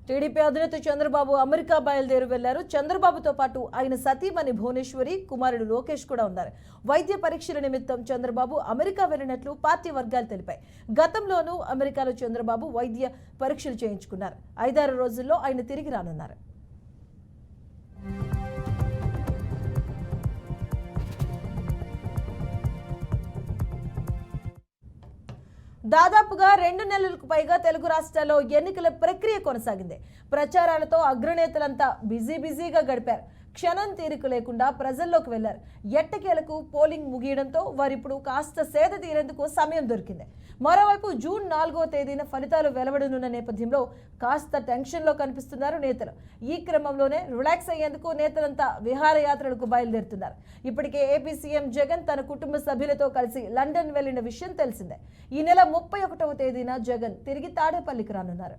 TDP అధినేత Chandrababu America బయలుదేరి వెళ్లారు. చంద్రబాబుతో పాటు ఆయన సతీమణి భువనేశ్వరి, కుమారుడు లోకేష్ కూడా ఉన్నారు. వైద్య పరీక్షల నిమిత్తం చంద్రబాబు అమెరికా వెళ్లినట్లు పార్టీ వర్గాలు తెలిపాయి. గతంలోనూ అమెరికాలో చంద్రబాబు వైద్య పరీక్షలు చేయించుకున్నారు. 5-6 రోజుల్లో ఆయన తిరిగి రానున్నారు. దాదాపుగా 2 నెలలకు పైగా తెలుగు రాష్ట్రాల్లో ఎన్నికల ప్రక్రియ కొనసాగింది. ప్రచారాలతో అగ్రనేతలంతా బిజీగా గడిపారు. క్షణం తీరిక లేకుండా ప్రజల్లోకి వెళ్లారు. ఎట్టకేలకు పోలింగ్ ముగియడంతో వారిప్పుడు కాస్త సేద తీరేందుకు సమయం దొరికింది. మరోవైపు జూన్ 4వ తేదీన ఫలితాలు వెలువడనున్న నేపథ్యంలో కాస్త టెన్షన్లో కనిపిస్తున్నారు నేతలు. ఈ క్రమంలోనే రిలాక్స్ అయ్యేందుకు నేతలంతా విహారయాత్రలకు బయలుదేరుతున్నారు. ఇప్పటికే ఏపీ సీఎం జగన్ తన కుటుంబ సభ్యులతో కలిసి లండన్ వెళ్లిన విషయం తెలిసిందే. ఈ నెల 31వ తేదీన జగన్ తిరిగి తాడేపల్లికి రానున్నారు.